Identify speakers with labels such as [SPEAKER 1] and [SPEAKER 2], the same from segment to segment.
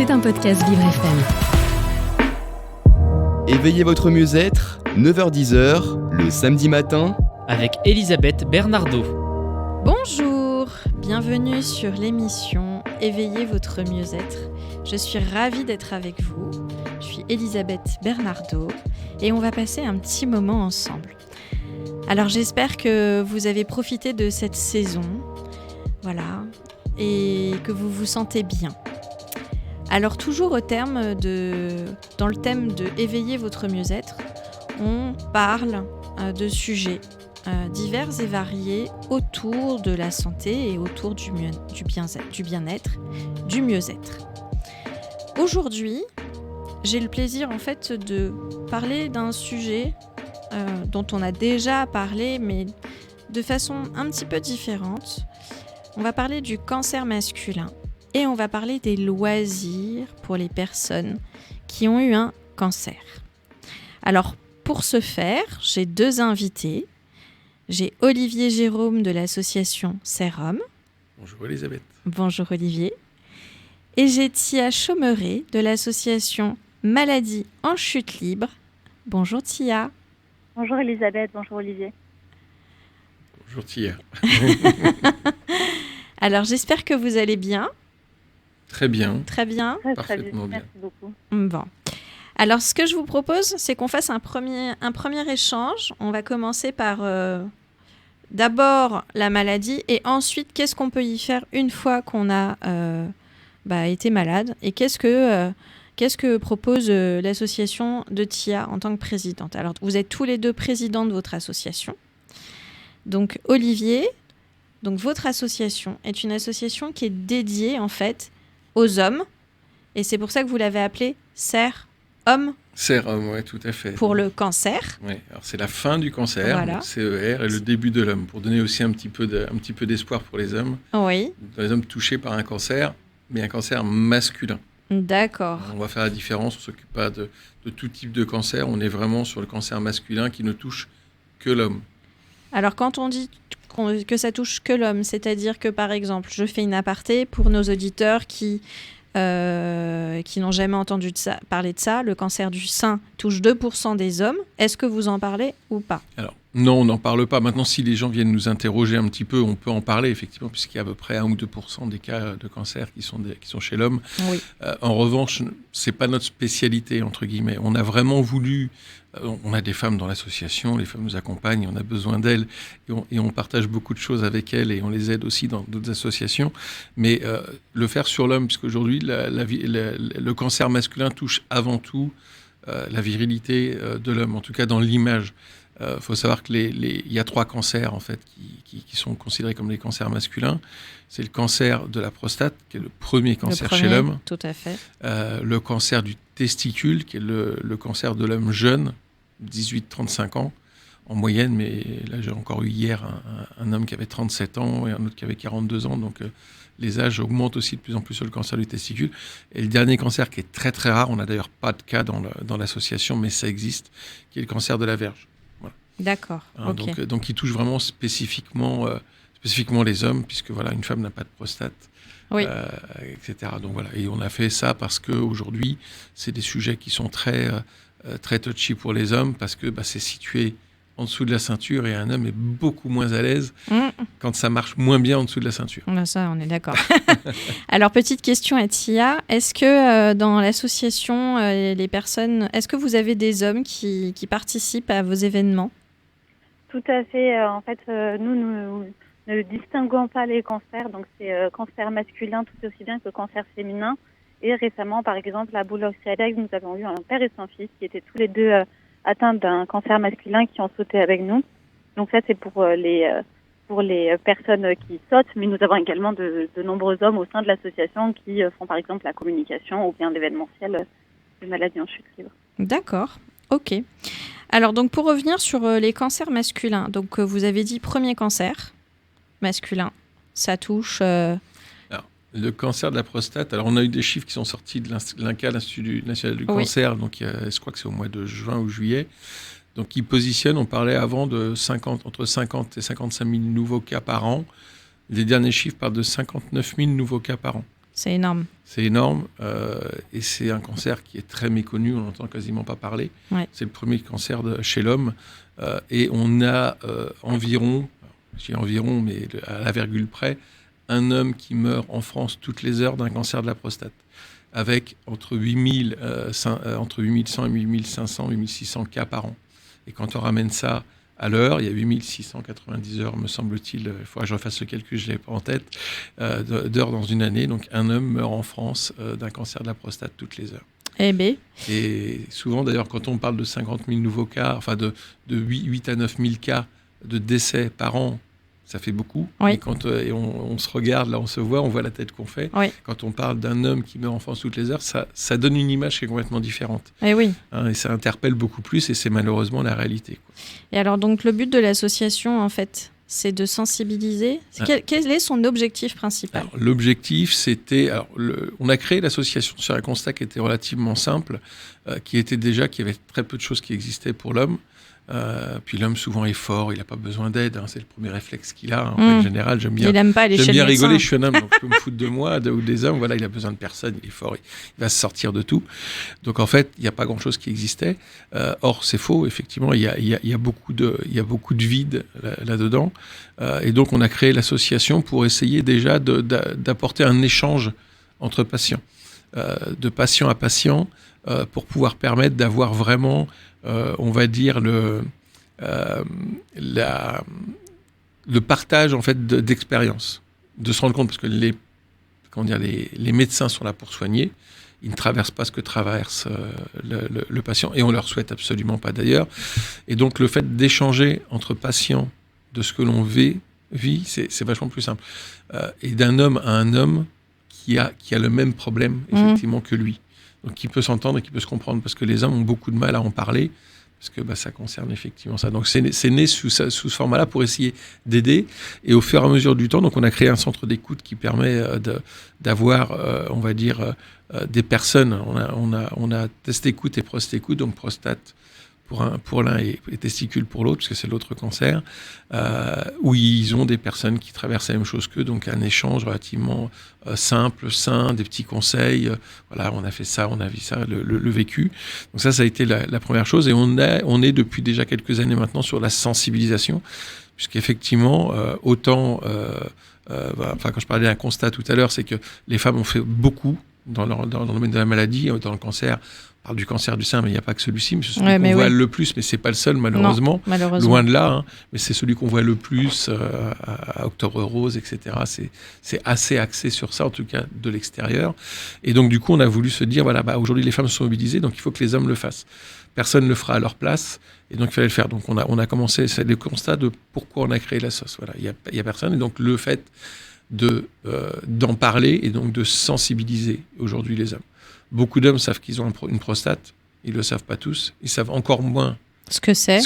[SPEAKER 1] C'est un podcast Vivre FM.
[SPEAKER 2] Éveillez votre mieux-être, 9h-10h, le samedi matin,
[SPEAKER 3] avec Elisabeth Bernardo.
[SPEAKER 4] Bonjour, bienvenue sur l'émission Éveillez votre mieux-être. Je suis ravie d'être avec vous. Je suis Elisabeth Bernardo et on va passer un petit moment ensemble. Alors j'espère que vous avez profité de cette saison, voilà, et que vous vous sentez bien. Alors toujours dans le thème de éveiller votre mieux-être, on parle de sujets divers et variés autour de la santé et autour du bien-être, du mieux-être. Aujourd'hui, j'ai le plaisir en fait de parler d'un sujet dont on a déjà parlé, mais de façon un petit peu différente. On va parler du cancer masculin et on va parler des loisirs pour les personnes qui ont eu un cancer. Alors, pour ce faire, j'ai deux invités. J'ai Olivier Jérôme de l'association Serum.
[SPEAKER 5] Bonjour Elisabeth.
[SPEAKER 4] Bonjour Olivier. Et j'ai Tia Chaumeret de l'association Maladie en chute libre. Bonjour Tia.
[SPEAKER 6] Bonjour Elisabeth, bonjour Olivier.
[SPEAKER 5] Bonjour Tia.
[SPEAKER 4] Alors j'espère que vous allez bien.
[SPEAKER 5] Très bien.
[SPEAKER 4] Très bien.
[SPEAKER 5] Parfaitement bien.
[SPEAKER 6] Merci beaucoup.
[SPEAKER 4] Bon. Alors ce que je vous propose, c'est qu'on fasse un premier échange. On va commencer par d'abord la maladie et ensuite qu'est-ce qu'on peut y faire une fois qu'on a été malade et qu'est-ce que propose l'association de Tia en tant que présidente. Alors, vous êtes tous les deux présidents de votre association. Donc, Olivier, votre association est une association qui est dédiée, en fait, aux hommes. Et c'est pour ça que vous l'avez appelée CER-Homme.
[SPEAKER 5] CER-Homme, oui, tout à fait.
[SPEAKER 4] Pour le cancer.
[SPEAKER 5] Oui, alors c'est la fin du cancer,
[SPEAKER 4] voilà.
[SPEAKER 5] CER, et le début de l'homme, pour donner aussi un petit peu d'espoir pour les hommes.
[SPEAKER 4] Oui.
[SPEAKER 5] Les hommes touchés par un cancer, mais un cancer masculin.
[SPEAKER 4] D'accord.
[SPEAKER 5] On va faire la différence, on ne s'occupe pas de tout type de cancer, on est vraiment sur le cancer masculin qui ne touche que l'homme.
[SPEAKER 4] Alors quand on dit que ça touche que l'homme, c'est-à-dire que par exemple, je fais une aparté pour nos auditeurs qui n'ont jamais entendu parler de ça, le cancer du sein touche 2% des hommes. Est-ce que vous en parlez ou pas ?
[SPEAKER 5] Alors, non, on n'en parle pas. Maintenant, si les gens viennent nous interroger un petit peu, on peut en parler, effectivement, puisqu'il y a à peu près 1 ou 2% des cas de cancer qui sont chez l'homme.
[SPEAKER 4] Oui.
[SPEAKER 5] En revanche, ce n'est pas notre spécialité, entre guillemets. On a vraiment voulu... on a des femmes dans l'association, les femmes nous accompagnent, on a besoin d'elles, et on partage beaucoup de choses avec elles, et on les aide aussi dans d'autres associations. Mais le faire sur l'homme, puisqu'aujourd'hui, le cancer masculin touche avant tout la virilité de l'homme, en tout cas dans l'image. Faut savoir qu'il y a 3 cancers en fait qui sont considérés comme les cancers masculins. C'est le cancer de la prostate, qui est le premier cancer chez l'homme.
[SPEAKER 4] Tout à fait.
[SPEAKER 5] Le cancer du testicule, qui est le cancer de l'homme jeune, 18-35 ans en moyenne. Mais là, j'ai encore eu hier un homme qui avait 37 ans et un autre qui avait 42 ans. Donc, les âges augmentent aussi de plus en plus sur le cancer du testicule. Et le dernier cancer qui est très très rare, on n'a d'ailleurs pas de cas dans l'association, mais ça existe, qui est le cancer de la verge. Voilà.
[SPEAKER 4] D'accord. Okay.
[SPEAKER 5] Donc, il touche vraiment spécifiquement les hommes, puisque voilà, une femme n'a pas de prostate,
[SPEAKER 4] oui.
[SPEAKER 5] etc. Donc voilà, et on a fait ça parce qu'aujourd'hui, c'est des sujets qui sont très, très touchy pour les hommes, parce que c'est situé en dessous de la ceinture et un homme est beaucoup moins à l'aise quand ça marche moins bien en dessous de la ceinture.
[SPEAKER 4] Ça, on est d'accord. Alors, petite question à Tia. Est-ce que dans l'association, les personnes, est-ce que vous avez des hommes qui participent à vos événements ?
[SPEAKER 6] Tout à fait. En fait, nous ne distinguons pas les cancers. Donc, c'est cancer masculin tout aussi bien que cancer féminin. Et récemment, par exemple, à Boulogne-Salègue, nous avons eu un père et son fils qui étaient tous les deux atteints d'un cancer masculin qui ont sauté avec nous. Donc ça, c'est pour les personnes qui sautent, mais nous avons également de nombreux hommes au sein de l'association qui font par exemple la communication ou bien l'événementiel de maladies en chute libre. D'accord,
[SPEAKER 4] ok. Alors donc pour revenir sur les cancers masculins, donc vous avez dit premier cancer masculin, ça touche...
[SPEAKER 5] Alors, le cancer de la prostate, alors on a eu des chiffres qui sont sortis de l'INCa, l'Institut national du cancer, donc je crois que c'est au mois de juin ou juillet. Donc, ils positionnent, on parlait avant de entre 50 et 55 000 nouveaux cas par an. Les derniers chiffres parlent de 59 000 nouveaux cas par an.
[SPEAKER 4] C'est énorme.
[SPEAKER 5] C'est énorme et c'est un cancer qui est très méconnu, on n'entend quasiment pas parler.
[SPEAKER 4] Ouais.
[SPEAKER 5] C'est le premier cancer chez l'homme et on a environ, je dis environ, mais à la virgule près, un homme qui meurt en France toutes les heures d'un cancer de la prostate, avec entre 8100 et 8500, 8600 cas par an. Et quand on ramène ça à l'heure, il y a 8690 heures, me semble-t-il, il faudra que je refasse le calcul, je ne l'ai pas en tête, d'heures dans une année. Donc un homme meurt en France d'un cancer de la prostate toutes les heures.
[SPEAKER 4] Eh bien.
[SPEAKER 5] Et souvent, d'ailleurs, quand on parle de 50 000 nouveaux cas, enfin de 8 à 9 000 cas de décès par an, ça fait beaucoup.
[SPEAKER 4] Oui.
[SPEAKER 5] Et quand on se regarde, là, on se voit, on voit la tête qu'on fait.
[SPEAKER 4] Oui.
[SPEAKER 5] Quand on parle d'un homme qui meurt en France toutes les heures, ça donne une image qui est complètement différente.
[SPEAKER 4] Eh oui.
[SPEAKER 5] Et ça interpelle beaucoup plus, et c'est malheureusement la réalité, quoi.
[SPEAKER 4] Et alors, donc, le but de l'association, en fait, c'est de sensibiliser. Quel est son objectif principal ?
[SPEAKER 5] Alors, l'objectif, c'était... on a créé l'association sur un constat qui était relativement simple, qui était déjà qu'il y avait très peu de choses qui existaient pour l'homme. Puis l'homme souvent est fort, il n'a pas besoin d'aide, hein, c'est le premier réflexe qu'il a. En règle générale, j'aime bien,
[SPEAKER 4] il n'aime pas aller chez le
[SPEAKER 5] rigoler,
[SPEAKER 4] médecin.
[SPEAKER 5] je suis un homme, donc je peux me foutre de moi ou des hommes. Voilà, il a besoin de personne, il est fort, il va se sortir de tout. Donc en fait, il n'y a pas grand-chose qui existait. Or, c'est faux, effectivement, il y a beaucoup de vide là-dedans. Et donc, on a créé l'association pour essayer déjà d'apporter un échange entre patients, de patient à patient, pour pouvoir permettre d'avoir vraiment... on va dire le partage en fait d'expérience, de se rendre compte, parce que les médecins sont là pour soigner, ils ne traversent pas ce que traverse le patient, et on leur souhaite absolument pas d'ailleurs. Et donc le fait d'échanger entre patients de ce que l'on vit, c'est vachement plus simple. Et d'un homme à un homme qui a le même problème effectivement que lui. Donc, qui peut s'entendre et qui peut se comprendre, parce que les hommes ont beaucoup de mal à en parler, parce que ça concerne effectivement ça. Donc, c'est né sous ce format-là pour essayer d'aider. Et au fur et à mesure du temps, donc, on a créé un centre d'écoute qui permet d'avoir, on va dire, des personnes. On a test-écoute et prostate-écoute, donc prostate pour l'un et testicules pour l'autre, parce que c'est l'autre cancer, où ils ont des personnes qui traversent la même chose qu'eux, donc un échange relativement simple, sain, des petits conseils. Voilà, on a fait ça, on a vu ça, le vécu. Donc ça a été la première chose. Et on est depuis déjà quelques années maintenant sur la sensibilisation, puisqu'effectivement, autant... quand je parlais d'un constat tout à l'heure, c'est que les femmes ont fait beaucoup dans le domaine de la maladie, dans le cancer. On parle du cancer du sein, mais il n'y a pas que celui-ci, mais c'est celui qu'on voit le plus, mais ce n'est pas le seul, malheureusement.
[SPEAKER 4] Non, malheureusement.
[SPEAKER 5] Loin de là, hein, mais c'est celui qu'on voit le plus à Octobre Rose, etc. C'est assez axé sur ça, en tout cas de l'extérieur. Et donc, du coup, on a voulu se dire, voilà, aujourd'hui, les femmes sont mobilisées, donc il faut que les hommes le fassent. Personne ne le fera à leur place, et donc il fallait le faire. Donc, on a commencé, c'est le constat de pourquoi on a créé la SOS. Voilà, il y a personne, et donc le fait d'en parler et donc de sensibiliser aujourd'hui les hommes. Beaucoup d'hommes savent qu'ils ont une prostate, ils ne le savent pas tous, ils savent encore moins
[SPEAKER 4] ce que c'est,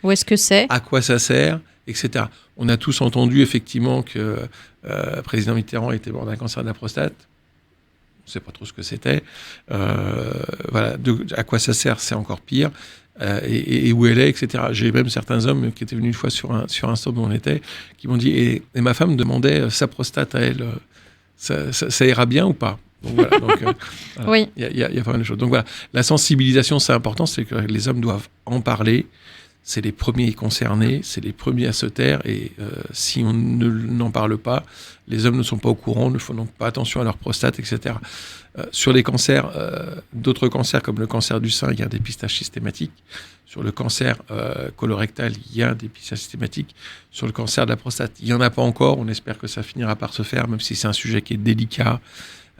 [SPEAKER 4] où est-ce que c'est,
[SPEAKER 5] à quoi ça sert, etc. On a tous entendu effectivement que le président Mitterrand était mort d'un cancer de la prostate, on ne sait pas trop ce que c'était, voilà, à quoi ça sert, c'est encore pire. Et où elle est, etc. J'ai même certains hommes qui étaient venus une fois sur un stop où on était, qui m'ont dit, et ma femme demandait sa prostate à elle, ça ira bien ou pas? Donc voilà,
[SPEAKER 4] oui.
[SPEAKER 5] Il y a pas mal de choses. Donc voilà, la sensibilisation, c'est important, c'est que les hommes doivent en parler, c'est les premiers concernés, c'est les premiers à se taire, et si on n'en parle pas, les hommes ne sont pas au courant, ne font donc pas attention à leur prostate, etc. Sur les cancers, d'autres cancers comme le cancer du sein, il y a un dépistage systématique. Sur le cancer colorectal, il y a un dépistage systématique. Sur le cancer de la prostate, il n'y en a pas encore. On espère que ça finira par se faire, même si c'est un sujet qui est délicat,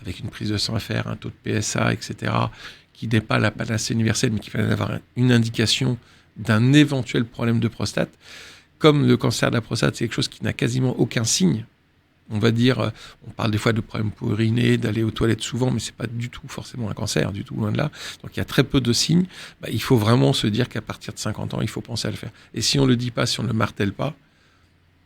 [SPEAKER 5] avec une prise de sang à faire, un taux de PSA, etc., qui n'est pas la panacée universelle, mais qui permet d'avoir une indication d'un éventuel problème de prostate. Comme le cancer de la prostate, c'est quelque chose qui n'a quasiment aucun signe. On va dire, on parle des fois de problèmes pour uriner, d'aller aux toilettes souvent, mais c'est pas du tout forcément un cancer, du tout, loin de là. Donc il y a très peu de signes. Il faut vraiment se dire qu'à partir de 50 ans, il faut penser à le faire. Et si on le dit pas, si on ne le martèle pas,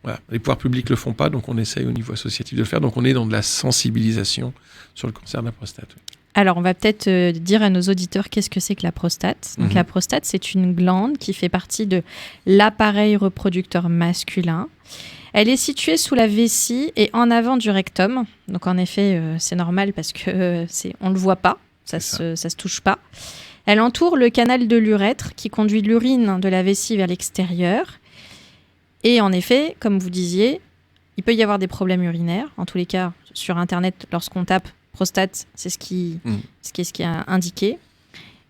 [SPEAKER 5] voilà, les pouvoirs publics le font pas, donc on essaye au niveau associatif de le faire. Donc on est dans de la sensibilisation sur le cancer de la prostate. Oui.
[SPEAKER 4] Alors, on va peut-être dire à nos auditeurs qu'est-ce que c'est que la prostate. Donc, la prostate, c'est une glande qui fait partie de l'appareil reproducteur masculin. Elle est située sous la vessie et en avant du rectum. Donc, en effet, c'est normal parce que on ne le voit pas, ça se touche pas. Elle entoure le canal de l'urètre qui conduit l'urine de la vessie vers l'extérieur. Et en effet, comme vous disiez, il peut y avoir des problèmes urinaires. En tous les cas, sur Internet, lorsqu'on tape prostate, c'est ce qui est indiqué.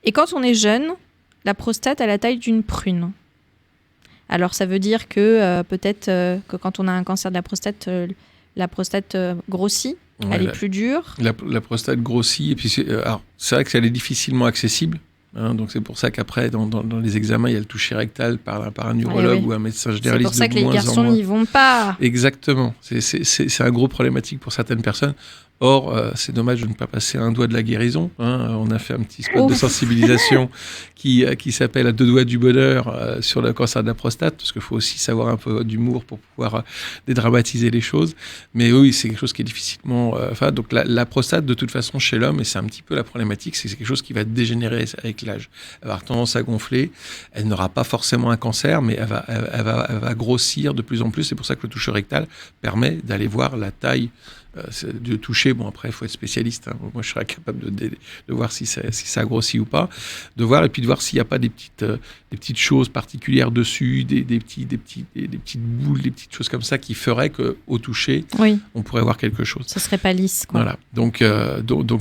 [SPEAKER 4] Et quand on est jeune, la prostate a la taille d'une prune. Alors ça veut dire que peut-être que quand on a un cancer de la prostate grossit, elle est plus dure.
[SPEAKER 5] La prostate grossit, et puis c'est vrai qu'elle est difficilement accessible. Donc c'est pour ça qu'apraprès, dans les examens, il y a le toucher rectal par un urologue ou un médecin généraliste.
[SPEAKER 4] C'est pour ça que les garçons n'y vont pas.
[SPEAKER 5] Exactement. C'est un gros problématique pour certaines personnes. Or, c'est dommage de ne pas passer un doigt de la guérison. On a fait un petit spot de sensibilisation qui s'appelle « À deux doigts du bonheur » sur le cancer de la prostate, parce qu'il faut aussi savoir un peu d'humour pour pouvoir dédramatiser les choses. Mais oui, c'est quelque chose qui est difficilement... donc la prostate, de toute façon, chez l'homme, et c'est un petit peu la problématique, c'est quelque chose qui va dégénérer avec l'âge. Elle va avoir tendance à gonfler. Elle n'aura pas forcément un cancer, mais elle va grossir de plus en plus. C'est pour ça que le toucher rectal permet d'aller voir la taille de toucher. Bon, après, il faut être spécialiste. Moi, je serais capable de voir si ça grossit ou pas, de voir, et puis de voir s'il n'y a pas des petites choses particulières dessus, des petites boules, des petites choses comme ça qui feraient qu'au toucher, on pourrait voir quelque chose.
[SPEAKER 4] Ce serait pas lisse, quoi.
[SPEAKER 5] Voilà. Donc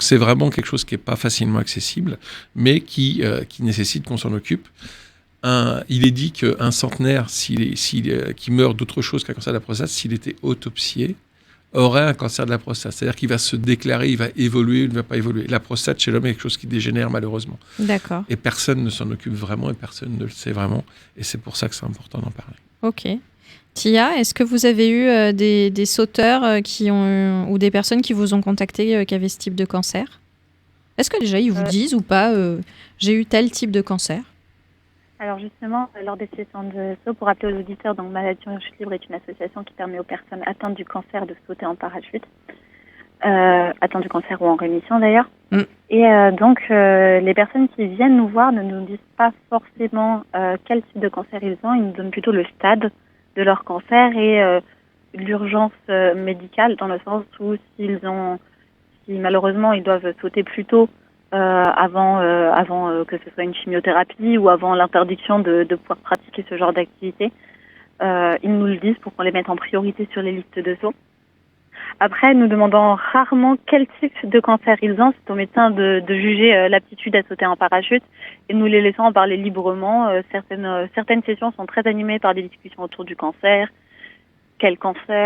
[SPEAKER 5] c'est vraiment quelque chose qui n'est pas facilement accessible, mais qui nécessite qu'on s'en occupe. Il est dit qu'un centenaire qui meurt d'autre chose qu'un cancer de la prostate, s'il était autopsié, aurait un cancer de la prostate. C'est-à-dire qu'il va se déclarer, il va évoluer, il ne va pas évoluer. La prostate, chez l'homme, est quelque chose qui dégénère, malheureusement.
[SPEAKER 4] D'accord.
[SPEAKER 5] Et personne ne s'en occupe vraiment, et personne ne le sait vraiment. Et c'est pour ça que c'est important d'en parler.
[SPEAKER 4] Ok. Tia, est-ce que vous avez eu des sauteurs ou des personnes qui vous ont contacté qui avaient ce type de cancer ? Est-ce que déjà, ils vous disent ou pas j'ai eu tel type de cancer ?
[SPEAKER 6] Alors justement, lors des sessions de saut, pour rappeler aux auditeurs, donc Maladie en chute libre est une association qui permet aux personnes atteintes du cancer de sauter en parachute, atteintes du cancer ou en rémission d'ailleurs. Et donc les personnes qui viennent nous voir ne nous disent pas forcément quel type de cancer ils ont, ils nous donnent plutôt le stade de leur cancer et l'urgence médicale, dans le sens où si malheureusement ils doivent sauter plus tôt, avant que ce soit une chimiothérapie ou avant l'interdiction de pouvoir pratiquer ce genre d'activité. Ils nous le disent pour qu'on les mette en priorité sur les listes de saut. Après, nous demandons rarement quel type de cancer ils ont. C'est au médecin de juger l'aptitude à sauter en parachute et nous les laissons en parler librement. Certaines sessions sont très animées par des discussions autour du cancer. Quel cancer ?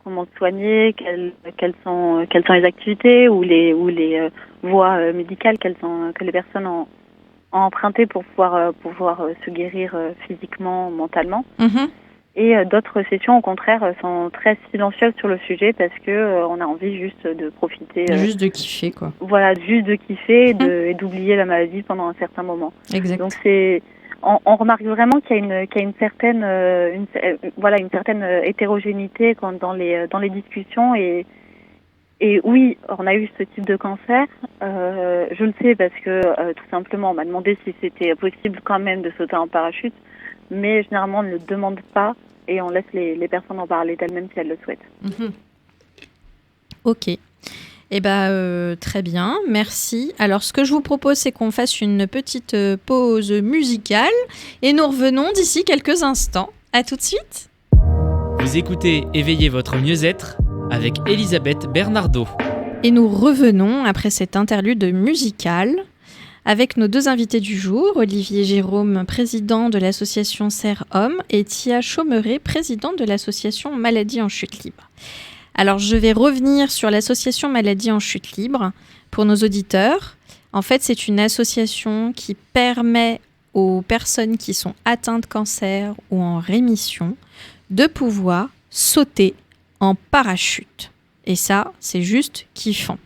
[SPEAKER 6] Comment le soigner, quelles sont les activités ou les voies médicales que les personnes ont empruntées pour pouvoir se guérir physiquement, mentalement. Et d'autres sessions, au contraire, sont très silencieuses sur le sujet parce que on a envie juste de profiter.
[SPEAKER 4] Juste de kiffer, quoi.
[SPEAKER 6] Voilà, juste de kiffer et d'oublier la maladie pendant un certain moment.
[SPEAKER 4] Exact.
[SPEAKER 6] Donc on remarque vraiment qu'il y a une certaine hétérogénéité dans les discussions et oui, on a eu ce type de cancer. Je le sais parce que tout simplement on m'a demandé si c'était possible quand même de sauter en parachute, mais généralement on ne le demande pas et on laisse les personnes en parler d'elles-mêmes si elles le souhaitent.
[SPEAKER 4] Ok. Très bien, merci. Alors, ce que je vous propose, c'est qu'on fasse une petite pause musicale et nous revenons d'ici quelques instants. À tout de suite.
[SPEAKER 3] Vous écoutez Éveillez votre mieux-être avec Elisabeth Bernardo.
[SPEAKER 4] Et nous revenons après cette interlude musicale avec nos deux invités du jour, Olivier Jérôme, président de l'association Serre Homme, et Tia Chaumeret, présidente de l'association Maladie en chute libre. Alors, je vais revenir sur l'association Maladie en chute libre pour nos auditeurs. En fait, c'est une association qui permet aux personnes qui sont atteintes de cancer ou en rémission de pouvoir sauter en parachute. Et ça, c'est juste kiffant.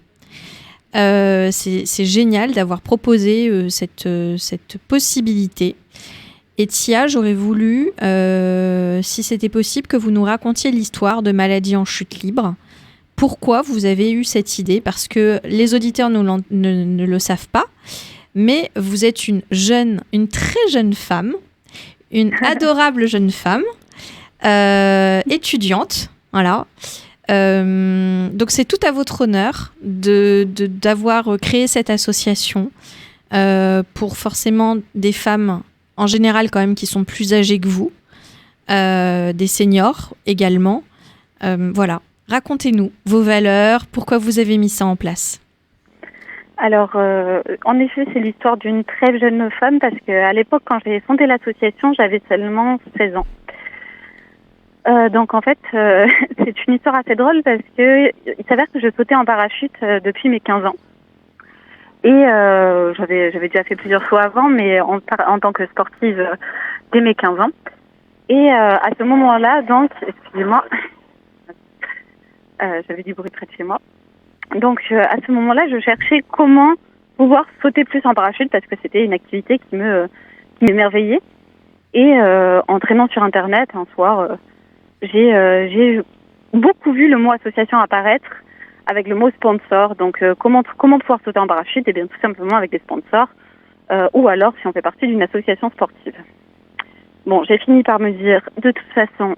[SPEAKER 4] C'est génial d'avoir proposé cette possibilité. Et Tia, j'aurais voulu, si c'était possible, que vous nous racontiez l'histoire de Maladie en chute libre, pourquoi vous avez eu cette idée, parce que les auditeurs ne le savent pas, mais vous êtes une très jeune femme, une adorable jeune femme, étudiante, voilà. Donc c'est tout à votre honneur d'avoir créé cette association pour forcément des femmes en général quand même qui sont plus âgées que vous, des seniors également. Voilà, racontez-nous vos valeurs, pourquoi vous avez mis ça en place.
[SPEAKER 6] Alors, en effet, c'est l'histoire d'une très jeune femme parce qu'à l'époque, quand j'ai fondé l'association, j'avais seulement 16 ans. Donc, en fait, c'est une histoire assez drôle parce que il s'avère que je sautais en parachute depuis mes 15 ans. Et j'avais déjà fait plusieurs fois avant, mais en tant que sportive dès mes 15 ans. Et à ce moment-là, donc, excusez-moi, j'avais du bruit près de chez moi. Donc, à ce moment-là, je cherchais comment pouvoir sauter plus en parachute parce que c'était une activité qui m'émerveillait. Et en traînant sur Internet un soir, j'ai beaucoup vu le mot association apparaître avec le mot sponsor. Donc, comment pouvoir sauter en parachute? Eh bien, tout simplement avec des sponsors ou alors si on fait partie d'une association sportive. Bon, j'ai fini par me dire, de toute façon,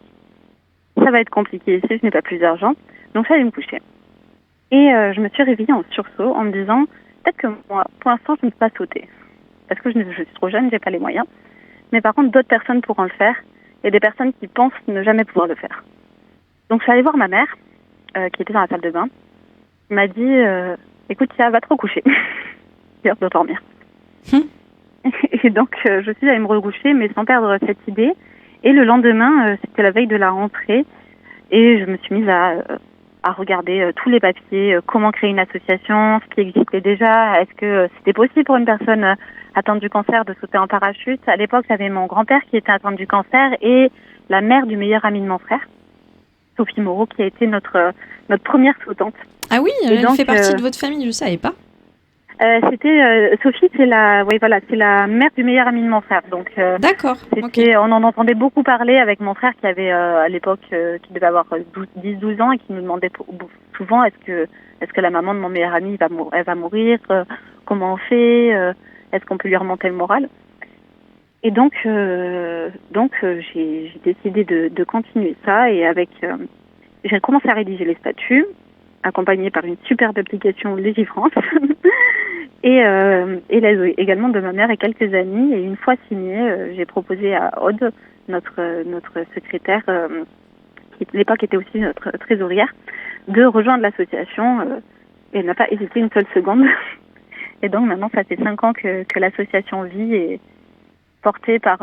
[SPEAKER 6] ça va être compliqué si je n'ai pas plus d'argent. Donc, j'allais me coucher. Et je me suis réveillée en sursaut en me disant, peut-être que moi, pour l'instant, je ne peux pas sauter. Parce que je suis trop jeune, j'ai pas les moyens. Mais par contre, d'autres personnes pourront le faire. Il y a des personnes qui pensent ne jamais pouvoir le faire. Donc, je suis allée voir ma mère, qui était dans la salle de bain. Elle m'a dit, écoute, ça va te recoucher. C'est l'heure de dormir. Et donc, je suis allée me recoucher, mais sans perdre cette idée. Et le lendemain, c'était la veille de la rentrée. Et je me suis mise à regarder tous les papiers, comment créer une association, ce qui existait déjà. Est-ce que c'était possible pour une personne atteinte du cancer de sauter en parachute? À l'époque, j'avais mon grand-père qui était atteint du cancer et la mère du meilleur ami de mon frère, Sophie Moreau, qui a été notre première sautante.
[SPEAKER 4] Ah oui, elle
[SPEAKER 6] donc,
[SPEAKER 4] fait partie de votre famille, je ne savais pas.
[SPEAKER 6] Sophie, c'est la mère du meilleur ami de mon frère. Donc,
[SPEAKER 4] d'accord.
[SPEAKER 6] Okay. On en entendait beaucoup parler avec mon frère qui avait à l'époque, qui devait avoir 10-12 ans et qui nous demandait souvent est-ce que la maman de mon meilleur ami elle va mourir, comment on fait, est-ce qu'on peut lui remonter le moral. Et donc j'ai décidé de continuer ça et j'ai commencé à rédiger les statuts, accompagnée par une superbe application Légifrance. Et l'aide également de ma mère et quelques amis. Et une fois signé, j'ai proposé à Aude, notre secrétaire, qui à l'époque était aussi notre trésorière, de rejoindre l'association. Et elle n'a pas hésité une seule seconde. Et donc maintenant, ça fait 5 ans que l'association vit et portée par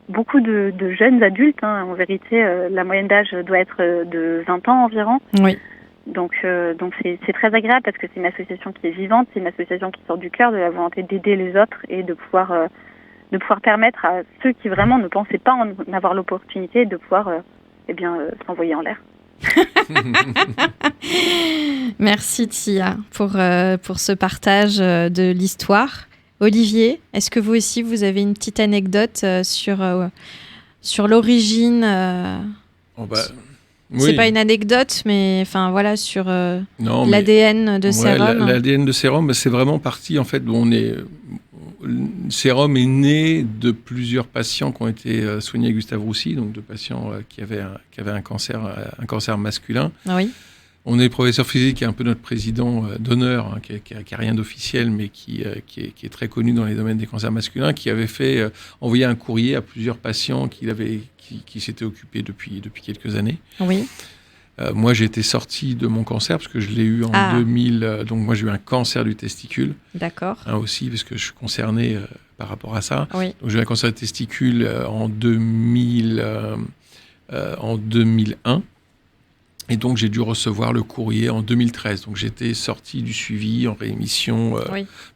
[SPEAKER 6] beaucoup de jeunes adultes. Hein. En vérité, la moyenne d'âge doit être de 20 ans environ.
[SPEAKER 4] Oui.
[SPEAKER 6] Donc c'est très agréable parce que c'est une association qui est vivante, c'est une association qui sort du cœur de la volonté d'aider les autres et de pouvoir permettre à ceux qui vraiment ne pensaient pas en avoir l'opportunité de pouvoir s'envoyer en l'air.
[SPEAKER 4] Merci Tia pour ce partage de l'histoire. Olivier, est-ce que vous aussi vous avez une petite anecdote sur l'origine
[SPEAKER 5] Oui.
[SPEAKER 4] C'est pas une anecdote, mais enfin voilà sur l'ADN de Sérum.
[SPEAKER 5] L'ADN de Sérum, c'est vraiment parti en fait. Sérum est né de plusieurs patients qui ont été soignés à Gustave Roussy, donc de patients qui avaient un cancer masculin.
[SPEAKER 4] Oui.
[SPEAKER 5] On est le professeur Fuseli qui est un peu notre président d'honneur, hein, qui a rien d'officiel, mais qui est très connu dans les domaines des cancers masculins, qui avait envoyé un courrier à plusieurs patients qui s'étaient occupés depuis quelques années.
[SPEAKER 4] Oui.
[SPEAKER 5] Moi, j'ai été sorti de mon cancer parce que je l'ai eu en 2000. Donc, moi, j'ai eu un cancer du testicule.
[SPEAKER 4] D'accord.
[SPEAKER 5] Aussi, parce que je suis concerné par rapport à ça.
[SPEAKER 4] Oui.
[SPEAKER 5] Donc, j'ai eu un cancer du testicule en 2001. Et donc, j'ai dû recevoir le courrier en 2013. Donc, j'étais sorti du suivi en réémission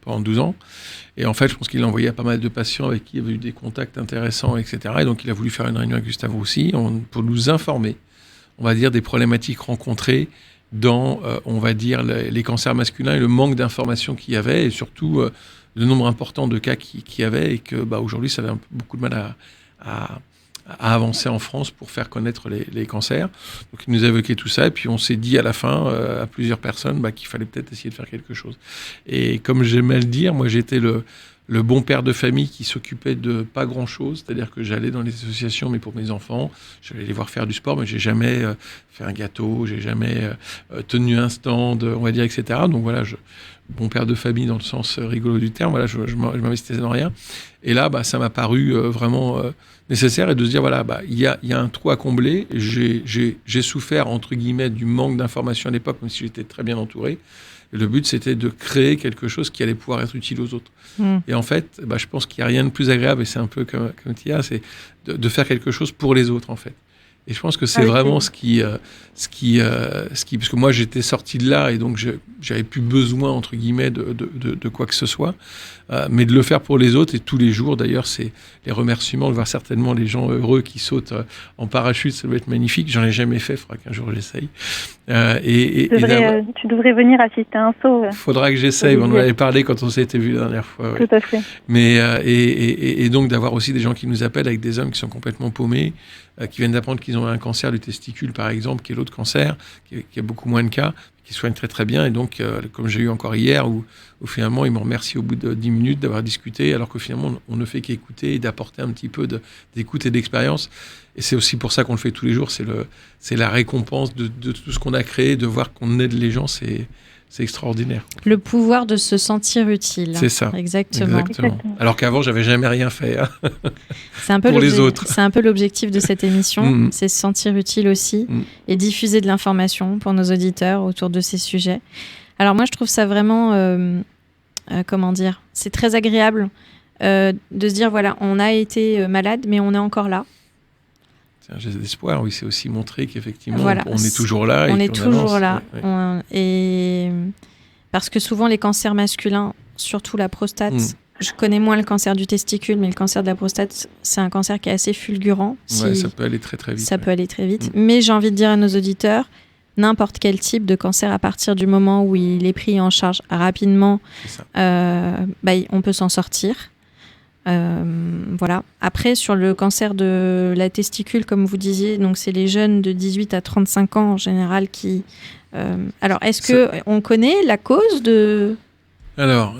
[SPEAKER 5] pendant 12 ans. Et en fait, je pense qu'il l'a envoyé à pas mal de patients avec qui il y avait eu des contacts intéressants, etc. Et donc, il a voulu faire une réunion avec Gustave Roussy pour nous informer, on va dire, des problématiques rencontrées dans, on va dire, les cancers masculins et le manque d'informations qu'il y avait, et surtout le nombre important de cas qu'il y avait, et que aujourd'hui, ça avait beaucoup de mal à avancer en France pour faire connaître les cancers. Donc il nous a évoqué tout ça et puis on s'est dit à la fin à plusieurs personnes qu'il fallait peut-être essayer de faire quelque chose. Et comme j'aimais le dire, moi j'étais le bon père de famille qui s'occupait de pas grand-chose, c'est-à-dire que j'allais dans les associations, mais pour mes enfants, j'allais les voir faire du sport, mais j'ai jamais fait un gâteau, j'ai jamais tenu un stand, on va dire, etc. Donc voilà, bon père de famille dans le sens rigolo du terme, voilà, je m'investissais dans rien. Et là, ça m'a paru vraiment nécessaire et de se dire, voilà, il y a un trou à combler. J'ai souffert, entre guillemets, du manque d'informations à l'époque, même si j'étais très bien entouré. Et le but, c'était de créer quelque chose qui allait pouvoir être utile aux autres. Et en fait, je pense qu'il n'y a rien de plus agréable, et c'est un peu comme Tia, c'est de faire quelque chose pour les autres, en fait. Et je pense que c'est vraiment ce qui, parce que moi j'étais sorti de là et donc j'avais plus besoin entre guillemets de quoi que ce soit, mais de le faire pour les autres et tous les jours. D'ailleurs, c'est les remerciements, de voir certainement les gens heureux qui sautent en parachute, ça doit être magnifique. J'en ai jamais fait, il faudra qu'un jour j'essaye.
[SPEAKER 6] Tu devrais venir assister à un saut.
[SPEAKER 5] Faudra que j'essaye. On en avait parlé quand on s'était vu la dernière fois. Ouais.
[SPEAKER 6] Tout à fait.
[SPEAKER 5] Mais et donc d'avoir aussi des gens qui nous appellent avec des hommes qui sont complètement paumés, qui viennent d'apprendre qu'ils ont un cancer du testicule, par exemple, qui est l'autre cancer, qui a beaucoup moins de cas, qui soigne très très bien. Et donc, comme j'ai eu encore hier, où finalement, ils m'ont remercié au bout de 10 minutes d'avoir discuté, alors que finalement, on ne fait qu'écouter et d'apporter un petit peu d'écoute et d'expérience. Et c'est aussi pour ça qu'on le fait tous les jours. C'est la récompense de tout ce qu'on a créé, de voir qu'on aide les gens, c'est extraordinaire.
[SPEAKER 4] Le pouvoir de se sentir utile.
[SPEAKER 5] C'est ça.
[SPEAKER 4] Exactement.
[SPEAKER 5] Alors qu'avant, j'avais jamais rien fait. Hein.
[SPEAKER 4] C'est un peu
[SPEAKER 5] pour les autres.
[SPEAKER 4] C'est un peu l'objectif de cette émission, c'est se sentir utile aussi et diffuser de l'information pour nos auditeurs autour de ces sujets. Alors moi, je trouve ça vraiment, comment dire, c'est très agréable de se dire, voilà, on a été malade, mais on est encore là.
[SPEAKER 5] C'est un geste d'espoir, oui, c'est aussi montrer qu'effectivement,
[SPEAKER 4] voilà,
[SPEAKER 5] on est toujours là.
[SPEAKER 4] On est toujours
[SPEAKER 5] avance.
[SPEAKER 4] là.
[SPEAKER 5] Ouais.
[SPEAKER 4] Et parce que souvent, les cancers masculins, surtout la prostate, je connais moins le cancer du testicule, mais le cancer de la prostate, c'est un cancer qui est assez fulgurant.
[SPEAKER 5] Ouais, ça peut aller très très vite.
[SPEAKER 4] Ça peut aller très vite. Mais j'ai envie de dire à nos auditeurs, n'importe quel type de cancer, à partir du moment où il est pris en charge rapidement, on peut s'en sortir. Voilà. Après, sur le cancer de la testicule, comme vous disiez, donc c'est les jeunes de 18 à 35 ans en général qui... Alors, est-ce qu'on connaît la cause de...
[SPEAKER 5] Alors,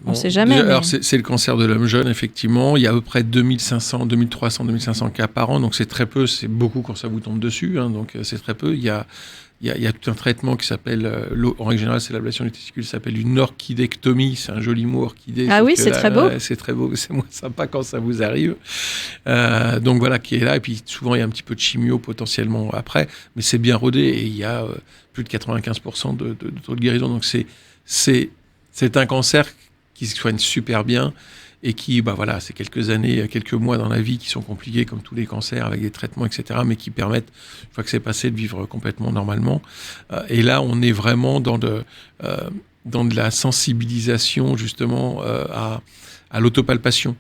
[SPEAKER 4] on ne sait jamais.
[SPEAKER 5] Alors, c'est le cancer de l'homme jeune, effectivement. Il y a à peu près 2300, 2500 cas par an. Donc, c'est très peu. C'est beaucoup quand ça vous tombe dessus. Hein, donc, c'est très peu. Il y a tout un traitement qui s'appelle, en règle générale, c'est l'ablation du testicule, ça s'appelle une orchidectomie. C'est un joli mot, orchidée.
[SPEAKER 4] Ah oui, c'est très beau.
[SPEAKER 5] C'est très beau. C'est moins sympa quand ça vous arrive. Donc, voilà, qui est là. Et puis, souvent, il y a un petit peu de chimio potentiellement après. Mais c'est bien rodé. Et il y a plus de 95% de taux de guérison. Donc, c'est un cancer qui se soigne super bien et qui, c'est quelques années, quelques mois dans la vie qui sont compliqués comme tous les cancers avec des traitements, etc., mais qui permettent, une fois que c'est passé, de vivre complètement normalement. Et là, on est vraiment dans de la sensibilisation, justement, à l'autopalpation.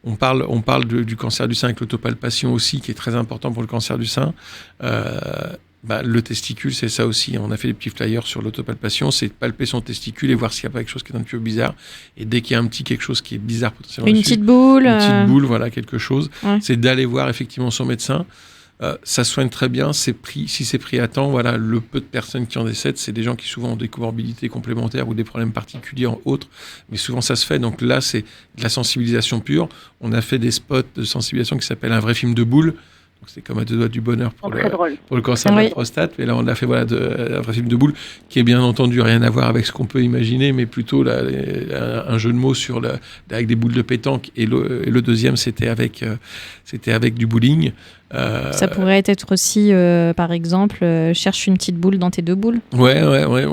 [SPEAKER 5] On parle du cancer du sein avec l'autopalpation aussi, qui est très important pour le cancer du sein. Le testicule, c'est ça aussi. On a fait des petits flyers sur l'autopalpation, c'est de palper son testicule et voir s'il n'y a pas quelque chose qui est un petit peu bizarre. Et dès qu'il y a quelque chose qui est bizarre potentiellement
[SPEAKER 4] une petite boule,
[SPEAKER 5] voilà, quelque chose, c'est d'aller voir effectivement son médecin. Ça soigne très bien. Si c'est pris à temps, voilà, le peu de personnes qui en décèdent, c'est des gens qui souvent ont des comorbidités complémentaires ou des problèmes particuliers autres. Mais souvent, ça se fait. Donc là, c'est de la sensibilisation pure. On a fait des spots de sensibilisation qui s'appellent un vrai film de boule. Donc c'est comme à deux doigts du bonheur pour le cancer de la prostate. Mais là, on a fait un vrai film de boule qui est bien entendu rien à voir avec ce qu'on peut imaginer, mais plutôt un jeu de mots avec des boules de pétanque. Et le deuxième, c'était avec du bowling.
[SPEAKER 2] Ça pourrait être aussi, par exemple, cherche une petite boule dans tes deux boules.
[SPEAKER 5] Ouais.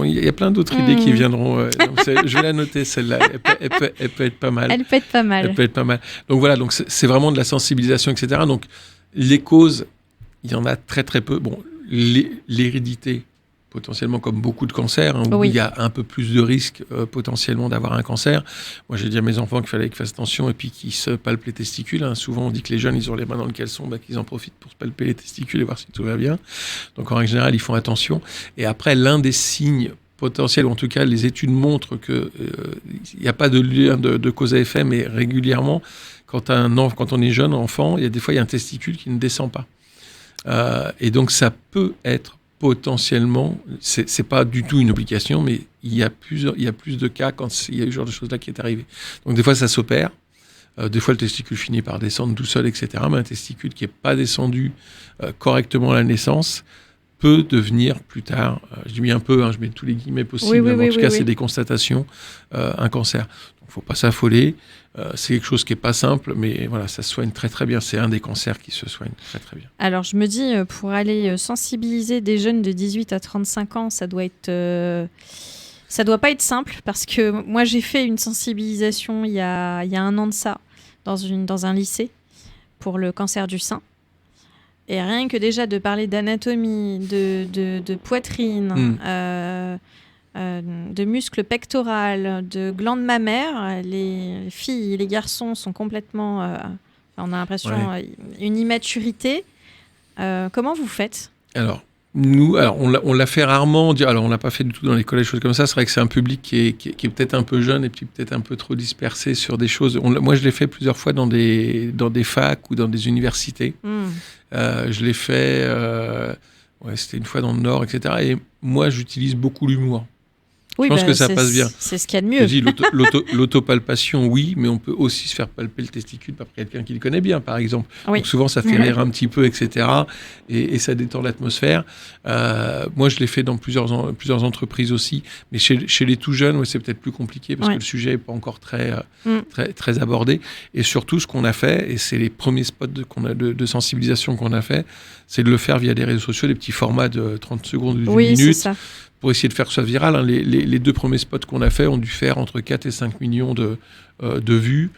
[SPEAKER 5] Il y a plein d'autres idées qui viendront. Donc je vais la noter, celle-là. Elle peut être pas mal.
[SPEAKER 2] Elle peut être pas mal.
[SPEAKER 5] Donc voilà, donc c'est vraiment de la sensibilisation, etc. Donc les causes, il y en a très très peu. Bon, l'hérédité, potentiellement comme beaucoup de cancers, où il y a un peu plus de risques potentiellement d'avoir un cancer. Moi, j'ai dit à mes enfants qu'il fallait qu'ils fassent attention et puis qu'ils se palpent les testicules. Souvent, on dit que les jeunes, ils ont les mains dans le caleçon, qu'ils en profitent pour se palper les testicules et voir si tout va bien. Donc, en règle générale, ils font attention. Et après, l'un des signes potentiel, ou en tout cas les études montrent qu'il n'y a pas de lien de cause à effet, mais régulièrement, quand on est jeune enfant, il y a un testicule qui ne descend pas. Et donc ça peut être potentiellement, c'est pas du tout une obligation, mais il y a plus de cas quand il y a eu ce genre de choses-là qui est arrivé. Donc des fois ça s'opère. Des fois, le testicule finit par descendre tout seul, etc. Mais un testicule qui n'est pas descendu correctement à la naissance peut devenir plus tard, je dis bien un peu, je mets tous les guillemets possibles, mais en tout cas, c'est des constatations, un cancer. Donc, il ne faut pas s'affoler. C'est quelque chose qui n'est pas simple, mais voilà, ça se soigne très très bien. C'est un des cancers qui se soigne très très bien.
[SPEAKER 2] Alors, je me dis, pour aller sensibiliser des jeunes de 18 à 35 ans, ça doit pas être simple, parce que moi, j'ai fait une sensibilisation il y a 1 an de ça, dans un lycée, pour le cancer du sein. Et rien que déjà de parler d'anatomie, de poitrine, de muscles pectoraux, de glandes mammaires, les filles et les garçons sont complètement... on a l'impression une immaturité. Comment vous faites ?
[SPEAKER 5] Alors, on l'a fait rarement. Alors, on l'a pas fait du tout dans les collèges, choses comme ça. C'est vrai que c'est un public qui est peut-être un peu jeune et puis peut-être un peu trop dispersé sur des choses. Moi, je l'ai fait plusieurs fois dans des facs ou dans des universités. Je l'ai fait, c'était une fois dans le Nord, etc. Et moi, j'utilise beaucoup l'humour.
[SPEAKER 2] Oui,
[SPEAKER 5] je pense que ça passe bien.
[SPEAKER 2] C'est ce qu'il y a de mieux.
[SPEAKER 5] Je dis l'autopalpation, oui, mais on peut aussi se faire palper le testicule par quelqu'un qui le connaît bien, par exemple. Oui. Donc souvent, ça fait rire un petit peu, etc. Et ça détend l'atmosphère. Moi, je l'ai fait dans plusieurs entreprises aussi. Mais chez les tout jeunes, c'est peut-être plus compliqué parce que le sujet n'est pas encore très abordé. Et surtout, ce qu'on a fait, et c'est les premiers spots de sensibilisation qu'on a fait, c'est de le faire via des réseaux sociaux, des petits formats de 30 secondes, d'une minute.
[SPEAKER 2] C'est ça.
[SPEAKER 5] Pour essayer de faire que ça viral. Les 2 premiers spots qu'on a fait ont dû faire entre 4 et 5 millions de vues.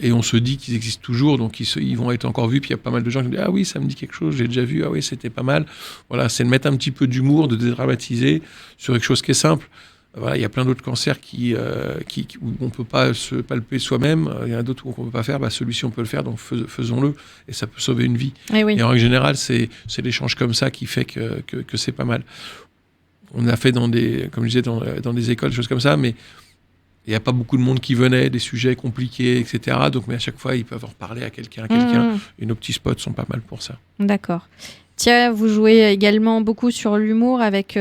[SPEAKER 5] Et on se dit qu'ils existent toujours, donc ils vont être encore vus. Puis il y a pas mal de gens qui disent « Ah oui, ça me dit quelque chose, j'ai déjà vu, ah oui, c'était pas mal ». Voilà, c'est de mettre un petit peu d'humour, de dédramatiser sur quelque chose qui est simple. Voilà, il y a plein d'autres cancers où on ne peut pas se palper soi-même. Il y en a d'autres où on ne peut pas faire. Celui-ci, on peut le faire, donc faisons-le. Et ça peut sauver une vie. Et en règle générale, c'est l'échange comme ça qui fait que c'est pas mal. On a fait comme je disais, dans des écoles, des choses comme ça, mais il n'y a pas beaucoup de monde qui venait, des sujets compliqués, etc. Donc, mais à chaque fois, ils peuvent en reparler à quelqu'un. Et nos petits spots sont pas mal pour ça.
[SPEAKER 2] D'accord. Tiens, vous jouez également beaucoup sur l'humour avec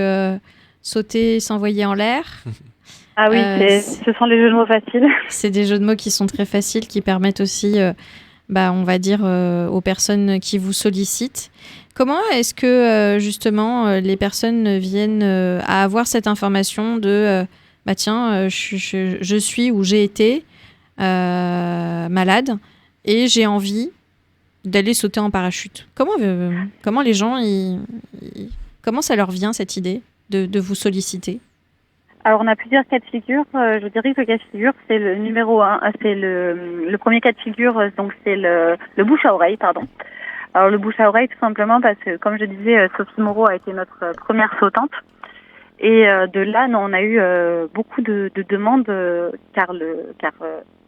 [SPEAKER 2] sauter, s'envoyer en l'air.
[SPEAKER 6] Ah oui, ce sont les jeux de mots faciles.
[SPEAKER 2] C'est des jeux de mots qui sont très faciles, qui permettent aussi, on va dire, aux personnes qui vous sollicitent. Comment est-ce que, justement, les personnes viennent à avoir cette information de je suis ou j'ai été malade et j'ai envie d'aller sauter en parachute. Comment les gens, comment ça leur vient, cette idée de vous solliciter ?
[SPEAKER 6] Alors, on a plusieurs cas de figure. Je dirais que le cas de figure, c'est le numéro 1. C'est le premier cas de figure, donc c'est le bouche à oreille, pardon. Alors, le bouche à oreille, tout simplement parce que, comme je disais, Sophie Moreau a été notre première sautante. Et de là, on a eu beaucoup de demandes, car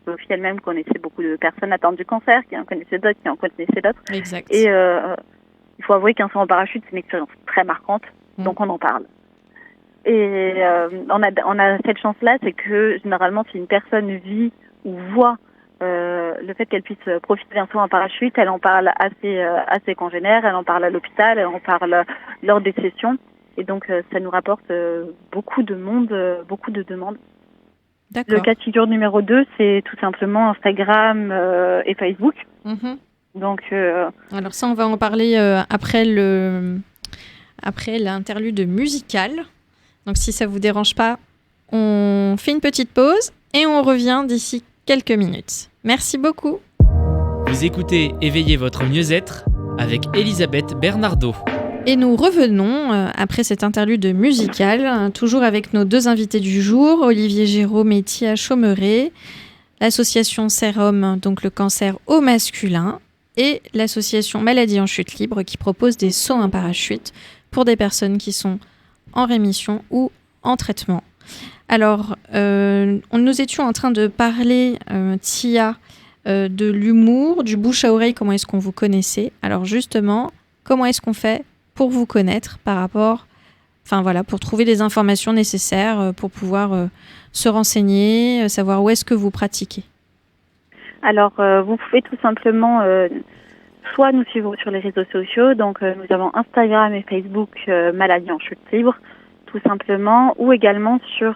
[SPEAKER 6] Sophie elle-même connaissait beaucoup de personnes atteintes du cancer, qui en connaissaient d'autres.
[SPEAKER 2] Exact.
[SPEAKER 6] Et il faut avouer qu'un saut en parachute, c'est une expérience très marquante, donc on en parle. Et on a cette chance-là, c'est que généralement, si une personne vit ou voit le fait qu'elle puisse profiter d'un saut en parachute, elle en parle à ses congénères, elle en parle à l'hôpital, elle en parle lors des sessions. Et donc, ça nous rapporte beaucoup de monde, beaucoup de demandes.
[SPEAKER 2] D'accord.
[SPEAKER 6] Le cas de figure numéro 2, c'est tout simplement Instagram et Facebook.
[SPEAKER 2] Mm-hmm.
[SPEAKER 6] Donc,
[SPEAKER 2] alors ça, on va en parler après l'interlude musicale. Donc, si ça ne vous dérange pas, on fait une petite pause et on revient d'ici quelques minutes. Merci beaucoup.
[SPEAKER 3] Vous écoutez Éveillez votre mieux-être avec Elisabeth Bernardo.
[SPEAKER 2] Et nous revenons après cette interlude musicale, toujours avec nos 2 invités du jour, Olivier Jérôme et Tia Chaumeret, l'association Sérum, donc le cancer au masculin, et l'association Maladie en chute libre qui propose des sauts en parachute pour des personnes qui sont en rémission ou en traitement. Alors, nous étions en train de parler, Tia, de l'humour, du bouche à oreille, comment est-ce qu'on vous connaissait. Alors justement, comment est-ce qu'on fait pour vous connaître par rapport Enfin voilà, pour trouver les informations nécessaires pour pouvoir se renseigner, savoir où est-ce que vous pratiquez.
[SPEAKER 6] Alors, vous pouvez tout simplement soit nous suivre sur les réseaux sociaux, donc nous avons Instagram et Facebook Maladie en chute libre, tout simplement, ou également sur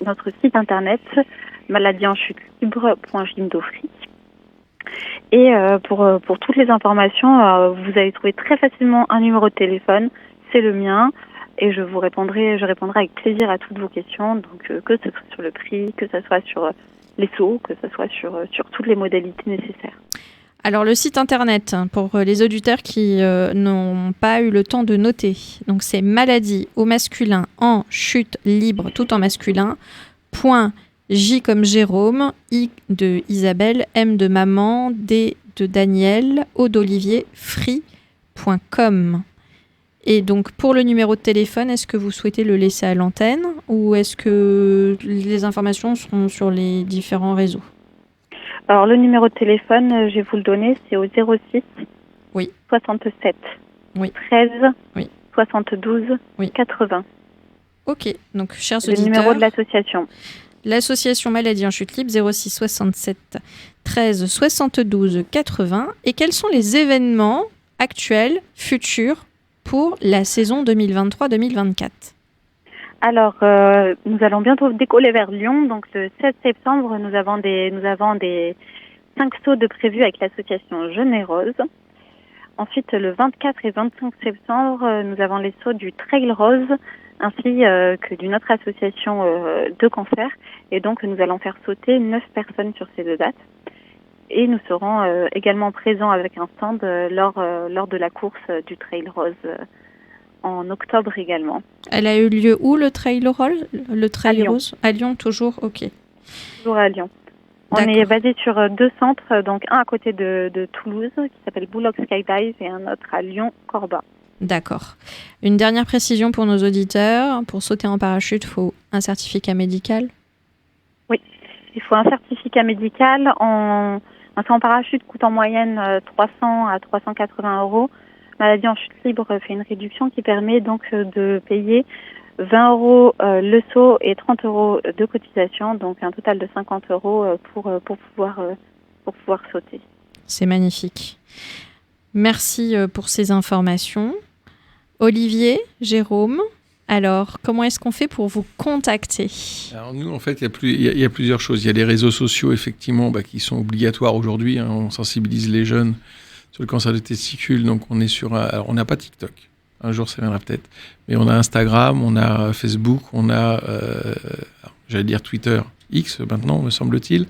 [SPEAKER 6] notre site internet maladiesenchutelibre.gymdofree. Et pour toutes les informations, vous allez trouver très facilement un numéro de téléphone, c'est le mien, et je répondrai avec plaisir à toutes vos questions, donc que ce soit sur le prix, que ce soit sur les sauts, que ce soit sur toutes les modalités nécessaires.
[SPEAKER 2] Alors le site internet, pour les auditeurs qui n'ont pas eu le temps de noter, donc c'est maladie au masculin en chute libre tout en masculin, .J comme Jérôme, I de Isabelle, M de maman, D de Daniel, O d'Olivier, free.com. Et donc pour le numéro de téléphone, est-ce que vous souhaitez le laisser à l'antenne ou est-ce que les informations seront sur les différents réseaux ?
[SPEAKER 6] Alors, le numéro de téléphone, je vais vous le donner, c'est au 06
[SPEAKER 2] oui.
[SPEAKER 6] 67
[SPEAKER 2] oui.
[SPEAKER 6] 13
[SPEAKER 2] oui.
[SPEAKER 6] 72
[SPEAKER 2] oui.
[SPEAKER 6] 80.
[SPEAKER 2] Ok, donc chers
[SPEAKER 6] le
[SPEAKER 2] auditeurs...
[SPEAKER 6] Le numéro de l'association.
[SPEAKER 2] L'association Maladie en chute libre, 06 67 13 72 80. Et quels sont les événements actuels, futurs, pour la saison 2023-2024 ?
[SPEAKER 6] Alors, nous allons bientôt décoller vers Lyon. Donc, le 7 septembre, nous avons des 5 sauts de prévus avec l'association Jeune et Rose. Ensuite, le 24 et 25 septembre, nous avons les sauts du Trail Rose, ainsi que d'une autre association de cancer. Et donc, nous allons faire sauter 9 personnes sur ces 2 dates. Et nous serons également présents avec un stand lors de la course du Trail Rose en octobre également.
[SPEAKER 2] Elle a eu lieu où, le Trail Rose ? Le Trail
[SPEAKER 6] Lyon.
[SPEAKER 2] Rose ? À Lyon, toujours, ok.
[SPEAKER 6] Toujours à Lyon.
[SPEAKER 2] D'accord.
[SPEAKER 6] On est basé sur 2 centres, donc un à côté de Toulouse, qui s'appelle Boulogne Skydive, et un autre à Lyon-Corba.
[SPEAKER 2] D'accord. Une dernière précision pour nos auditeurs. Pour sauter en parachute, il faut un certificat médical ?
[SPEAKER 6] Oui, il faut un certificat médical. Un saut en parachute coûte en moyenne 300 à 380 €. Maladie en chute libre fait une réduction qui permet donc de payer 20 € le saut et 30 € de cotisation, donc un total de 50 € pour pouvoir sauter.
[SPEAKER 2] C'est magnifique. Merci pour ces informations. Olivier, Jérôme, alors comment est-ce qu'on fait pour vous contacter ?
[SPEAKER 5] Alors nous, en fait, il y a plusieurs choses. Il y a les réseaux sociaux, effectivement, qui sont obligatoires aujourd'hui. On sensibilise les jeunes sur le cancer des testicules. Donc on est alors on n'a pas TikTok. Un jour, ça viendra peut-être. Mais on a Instagram, on a Facebook, on a, j'allais dire Twitter, X maintenant, me semble-t-il,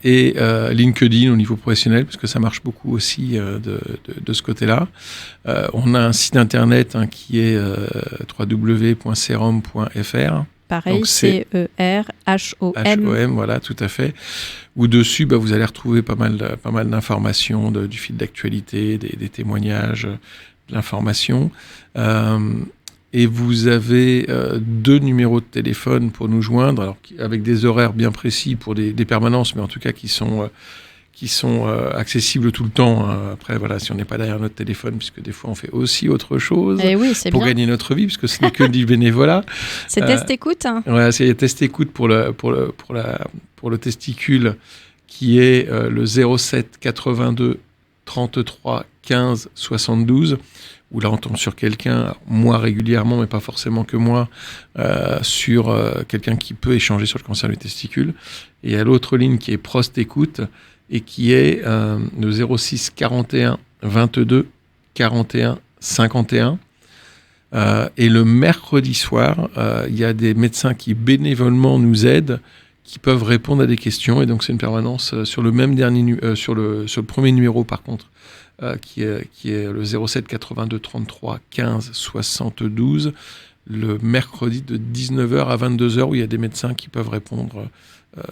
[SPEAKER 5] et LinkedIn au niveau professionnel, parce que ça marche beaucoup aussi de ce côté-là. On a un site internet qui est www.serum.fr.
[SPEAKER 2] Pareil,
[SPEAKER 5] donc,
[SPEAKER 2] C-E-R-H-O-M.
[SPEAKER 5] H-O-M, voilà, tout à fait. Où dessus, vous allez retrouver pas mal d'informations, du fil d'actualité, des témoignages, de l'information. Et vous avez 2 numéros de téléphone pour nous joindre, alors avec des horaires bien précis pour des permanences, mais en tout cas qui sont accessibles tout le temps. Après, voilà, si on n'est pas derrière notre téléphone, puisque des fois on fait aussi autre chose pour gagner notre vie, puisque ce n'est que du bénévolat.
[SPEAKER 2] C'est test-écoute.
[SPEAKER 5] Ouais, c'est test-écoute pour le testicule, qui est le 07 82 33 15 72. Où là on tombe sur quelqu'un, moi régulièrement, mais pas forcément que moi, sur quelqu'un qui peut échanger sur le cancer du testicule. Et il y a l'autre ligne qui est Prost Écoute et qui est le 06 41 22 41 51. Et le mercredi soir, il y a des médecins qui bénévolement nous aident, qui peuvent répondre à des questions. Et donc c'est une permanence sur le même sur le premier numéro par contre. Qui est le 07 82 33 15 72, le mercredi de 19h à 22h, où il y a des médecins qui peuvent répondre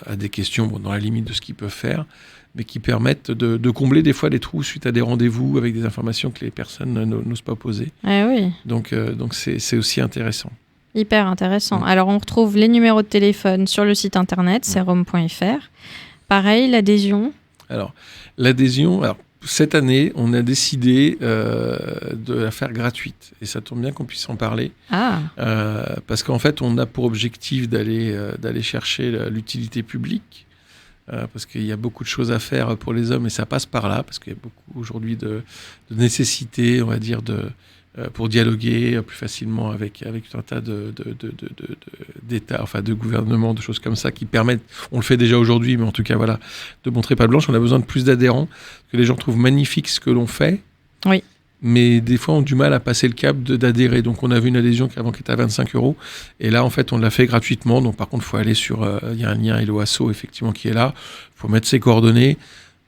[SPEAKER 5] à des questions dans la limite de ce qu'ils peuvent faire, mais qui permettent de combler des fois des trous suite à des rendez-vous avec des informations que les personnes n'osent pas poser.
[SPEAKER 2] Ah oui.
[SPEAKER 5] Donc c'est aussi intéressant.
[SPEAKER 2] Hyper intéressant. Alors on retrouve les numéros de téléphone sur le site internet serum.fr. Pareil, l'adhésion.
[SPEAKER 5] Alors l'adhésion... cette année, on a décidé de la faire gratuite. Et ça tombe bien qu'on puisse en parler. Parce qu'en fait, on a pour objectif d'aller chercher l'utilité publique. Parce qu'il y a beaucoup de choses à faire pour les hommes et ça passe par là. Parce qu'il y a beaucoup aujourd'hui de nécessité, on va dire, pour dialoguer plus facilement avec tout un tas d'États, enfin de gouvernements, de choses comme ça qui permettent, on le fait déjà aujourd'hui, mais en tout cas voilà, de montrer patte blanche. On a besoin de plus d'adhérents, que les gens trouvent magnifique ce que l'on fait,
[SPEAKER 2] oui.
[SPEAKER 5] Mais des fois ont du mal à passer le cap d'adhérer. Donc on avait une adhésion qui avant qui était à 25 €, et là en fait on l'a fait gratuitement. Donc par contre il faut aller sur, il y a un lien Hello Asso effectivement qui est là, il faut mettre ses coordonnées.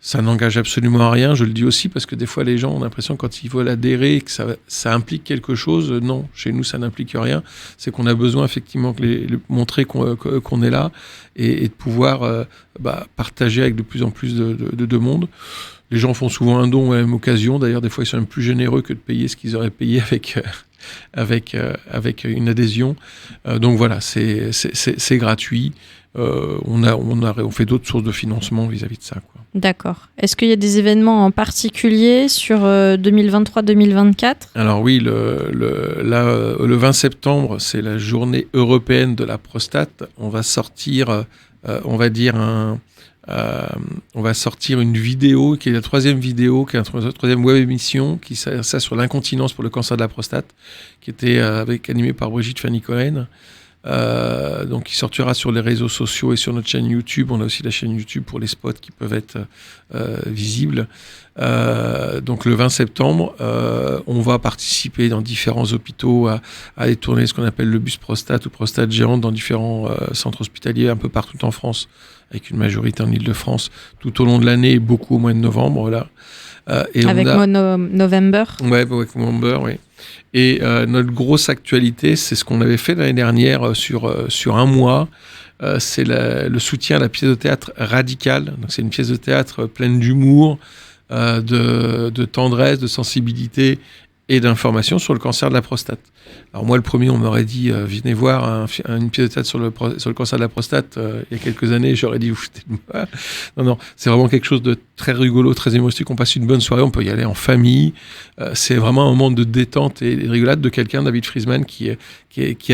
[SPEAKER 5] Ça n'engage absolument à rien, je le dis aussi, parce que des fois, les gens ont l'impression, quand ils veulent adhérer, que ça implique quelque chose. Non, chez nous, ça n'implique rien. C'est qu'on a besoin, effectivement, de montrer qu'on est là et de pouvoir partager avec de plus en plus de monde. Les gens font souvent un don à la même occasion. D'ailleurs, des fois, ils sont même plus généreux que de payer ce qu'ils auraient payé avec une adhésion. Donc voilà, c'est gratuit. On fait d'autres sources de financement vis-à-vis de ça, quoi.
[SPEAKER 2] D'accord. Est-ce qu'il y a des événements en particulier sur 2023-2024 ? Alors
[SPEAKER 5] oui, le 20 septembre, c'est la journée européenne de la prostate. On va sortir, on va sortir une vidéo qui est la troisième vidéo, qui est la troisième web émission qui ça sur l'incontinence pour le cancer de la prostate, qui était animée par Brigitte Fanny Cohen. Donc il sortira sur les réseaux sociaux et sur notre chaîne YouTube. On a aussi la chaîne YouTube pour les spots qui peuvent être visibles. Donc le 20 septembre, on va participer dans différents hôpitaux à aller tourner ce qu'on appelle le bus prostate ou prostate géante dans différents centres hospitaliers un peu partout en France, avec une majorité en Ile-de-France tout au long de l'année et beaucoup au mois de novembre là.
[SPEAKER 2] Avec November.
[SPEAKER 5] Ouais, avec November, oui. Et notre grosse actualité, c'est ce qu'on avait fait l'année dernière sur un mois. C'est le soutien à la pièce de théâtre Radicale. Donc c'est une pièce de théâtre pleine d'humour, de tendresse, de sensibilité et d'information sur le cancer de la prostate. Alors moi, le premier, on m'aurait dit venez voir une pièce de théâtre sur le cancer de la prostate il y a quelques années. J'aurais dit vous foutez de moi. Non, c'est vraiment quelque chose de très rigolo, très humoristique. On passe une bonne soirée, on peut y aller en famille. C'est vraiment un moment de détente et de rigolade de quelqu'un, David Friesman, qui a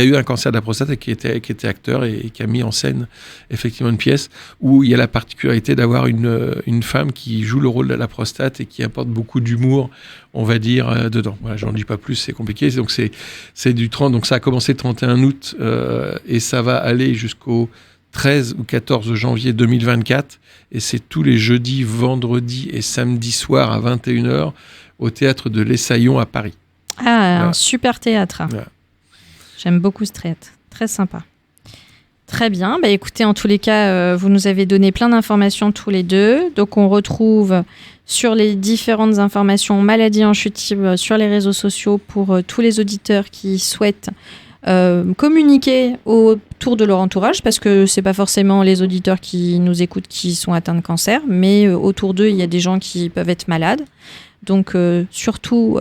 [SPEAKER 5] eu un cancer de la prostate et qui était acteur et qui a mis en scène effectivement une pièce où il y a la particularité d'avoir une femme qui joue le rôle de la prostate et qui apporte beaucoup d'humour, on va dire, dedans. Voilà, j'en dis pas plus, c'est compliqué. Donc c'est du 30, donc ça a commencé le 31 août et ça va aller jusqu'au 13 ou 14 janvier 2024, et c'est tous les jeudis, vendredis et samedis soirs à 21h au théâtre de l'Essaillon à Paris.
[SPEAKER 2] Voilà. Un super théâtre.
[SPEAKER 5] Voilà.
[SPEAKER 2] J'aime beaucoup ce théâtre, très sympa. Très bien, écoutez, en tous les cas, vous nous avez donné plein d'informations tous les deux. Donc on retrouve sur les différentes informations maladies en chute libre sur les réseaux sociaux pour tous les auditeurs qui souhaitent communiquer autour de leur entourage, parce que c'est pas forcément les auditeurs qui nous écoutent qui sont atteints de cancer, mais autour d'eux il y a des gens qui peuvent être malades. Donc surtout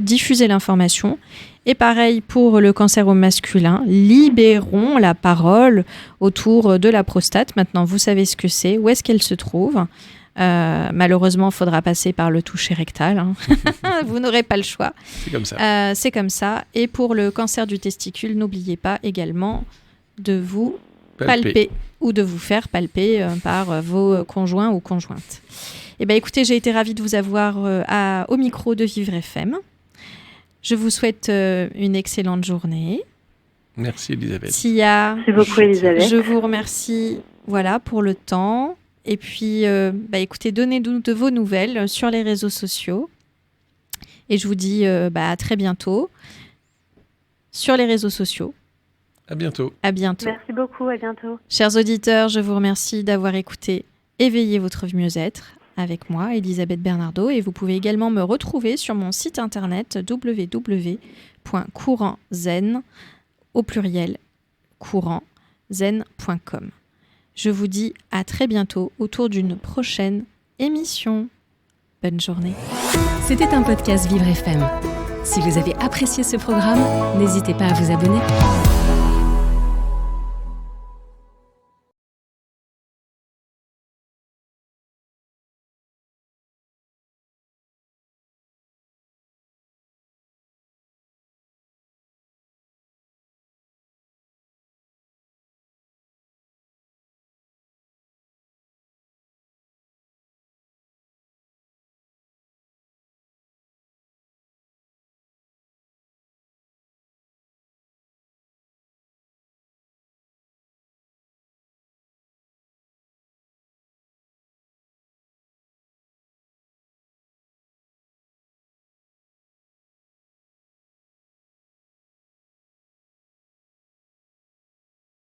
[SPEAKER 2] diffuser l'information. Et pareil pour le cancer au masculin, libérons la parole autour de la prostate. Maintenant vous savez ce que c'est, où est-ce qu'elle se trouve. Malheureusement, il faudra passer par le toucher rectal. Hein. Vous n'aurez pas le choix.
[SPEAKER 5] C'est comme ça.
[SPEAKER 2] Et pour le cancer du testicule, n'oubliez pas également de vous palper ou de vous faire palper par vos conjoints ou conjointes. Écoutez, j'ai été ravie de vous avoir au micro de Vivre FM. Je vous souhaite une excellente journée.
[SPEAKER 5] Merci Elisabeth.
[SPEAKER 6] Merci beaucoup Elisabeth.
[SPEAKER 2] Je vous remercie pour le temps. Et puis, écoutez, donnez-nous de vos nouvelles sur les réseaux sociaux. Et je vous dis à très bientôt sur les réseaux sociaux.
[SPEAKER 5] À bientôt.
[SPEAKER 2] À bientôt.
[SPEAKER 6] Merci beaucoup, à bientôt.
[SPEAKER 2] Chers auditeurs, je vous remercie d'avoir écouté Éveillez votre mieux-être avec moi, Elisabeth Bernardo. Et vous pouvez également me retrouver sur mon site internet www.courantzen, au pluriel, courantzen.com. Je vous dis à très bientôt autour d'une prochaine émission. Bonne journée.
[SPEAKER 1] C'était un podcast Vivre FM. Si vous avez apprécié ce programme, n'hésitez pas à vous abonner.